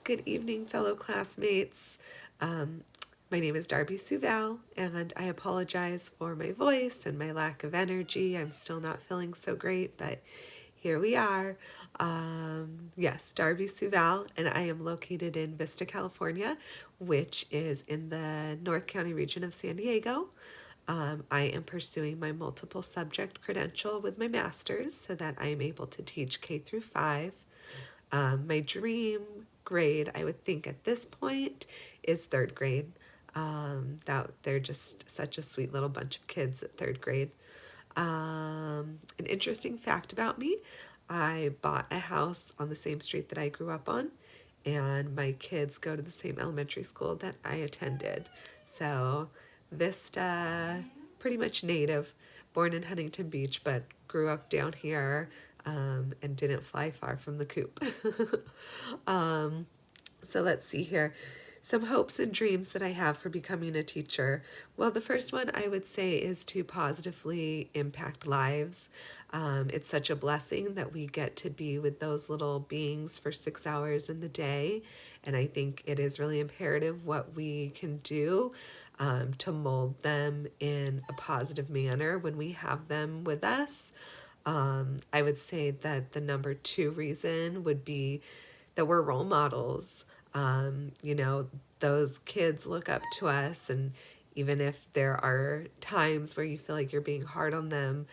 Good evening, fellow classmates. Um, my name is DarbySuval, and I apologize for my voice and my lack of energy. I'm still not feeling so great, but here we are. Yes, DarbySuval, and I am located in Vista, California, which is in the North County region of San Diego. I am pursuing my multiple subject credential with my master's so that I am able to teach K through 5. My dream grade, I would think at this point, is third grade. That they're just such a sweet little bunch of kids at third grade. An interesting fact about me, I bought a house on the same street that I grew up on, and my kids go to the same elementary school that I attended. So, Vista, pretty much native, born in Huntington Beach, but grew up down here and didn't fly far from the coop. So let's see here. Some hopes and dreams that I have for becoming a teacher. Well, the first one I would say is to positively impact lives. It's such a blessing that we get to be with those little beings for 6 hours in the day. And I think it is really imperative what we can do to mold them in a positive manner when we have them with us. I would say that the number two reason would be that we're role models. Those kids look up to us, and even if there are times where you feel like you're being hard on them,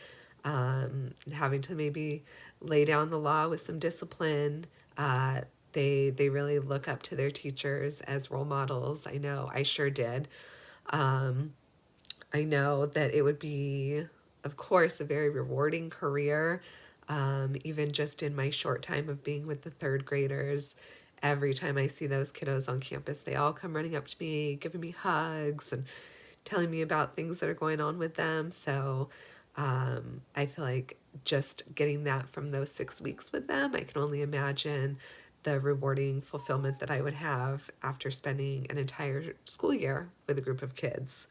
and having to maybe lay down the law with some discipline, they really look up to their teachers as role models. I know I sure did. I know that it would be, of course, a very rewarding career. Even just in my short time of being with the third graders, every time I see those kiddos on campus, they all come running up to me, giving me hugs and telling me about things that are going on with them. So I feel like just getting that from those 6 weeks with them, I can only imagine the rewarding fulfillment that I would have after spending an entire school year with a group of kids.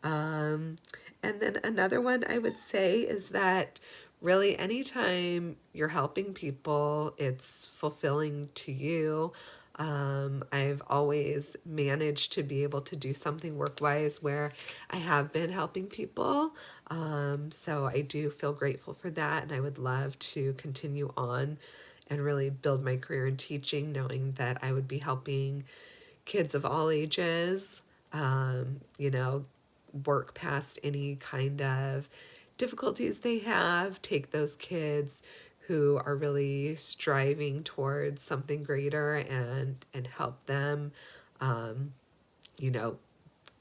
Um, and then another one I would say is that really anytime you're helping people, it's fulfilling to you. I've always managed to be able to do something work-wise where I have been helping people. So I do feel grateful for that, and I would love to continue on and really build my career in teaching, knowing that I would be helping kids of all ages, um, you know, work past any kind of difficulties they have, take those kids who are really striving towards something greater and help them um, you know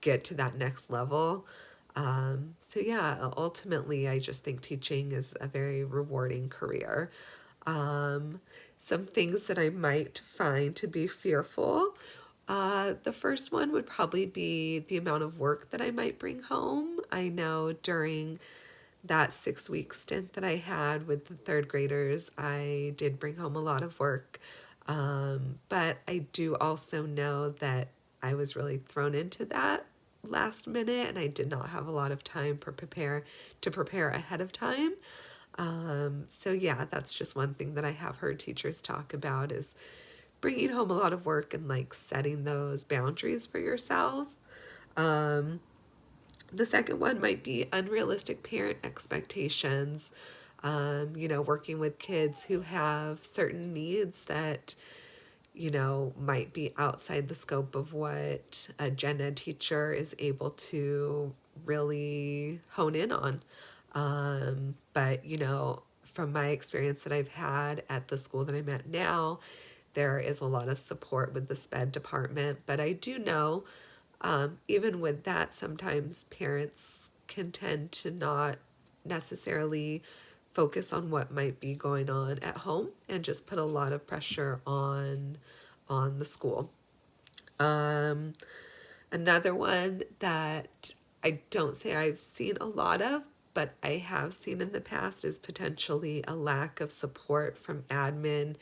get to that next level. So yeah, ultimately I just think teaching is a very rewarding career. um, some things that I might find to be fearful. The first one would probably be the amount of work that I might bring home. I know during that 6 week stint that I had with the third graders, I did bring home a lot of work. But I do also know that I was really thrown into that last minute, and I did not have a lot of time to prepare ahead of time. So yeah, that's just one thing that I have heard teachers talk about is bringing home a lot of work and like setting those boundaries for yourself. Um, the second one might be unrealistic parent expectations. Working with kids who have certain needs that, might be outside the scope of what a gen ed teacher is able to really hone in on. But, from my experience that I've had at the school that I'm at now, there is a lot of support with the SPED department. But I do know, even with that, sometimes parents can tend to not necessarily focus on what might be going on at home and just put a lot of pressure on the school. Um, Another one that I don't say I've seen a lot of, but I have seen in the past is potentially a lack of support from admin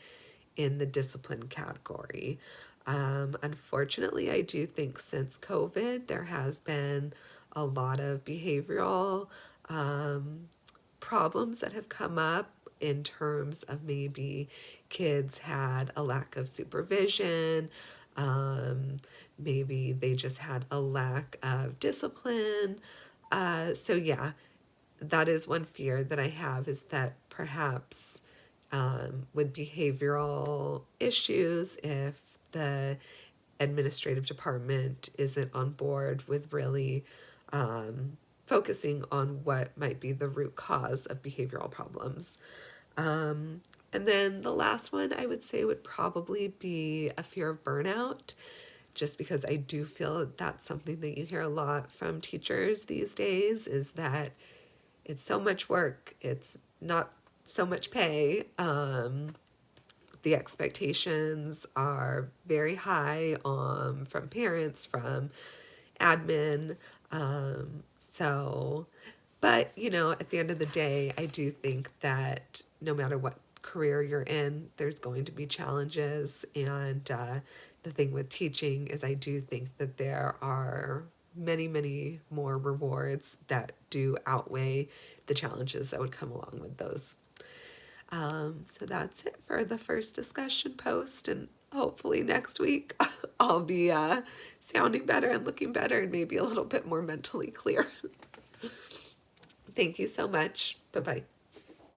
in the discipline category. Unfortunately, I do think since COVID, there has been a lot of behavioral problems that have come up in terms of maybe kids had a lack of supervision. Maybe they just had a lack of discipline. So yeah, that is one fear that I have, is that perhaps with behavioral issues, if the administrative department isn't on board with really focusing on what might be the root cause of behavioral problems. And then the last one I would say would probably be a fear of burnout, just because I do feel that that's something that you hear a lot from teachers these days, is that it's so much work, it's not so much pay. The expectations are very high from parents, from admin. So, but at the end of the day, I do think that no matter what career you're in, there's going to be challenges. And the thing with teaching is, I do think that there are many, many more rewards that do outweigh the challenges that would come along with those. So that's it for the first discussion post, and hopefully next week I'll be sounding better and looking better and maybe a little bit more mentally clear. Thank you so much. Bye-bye.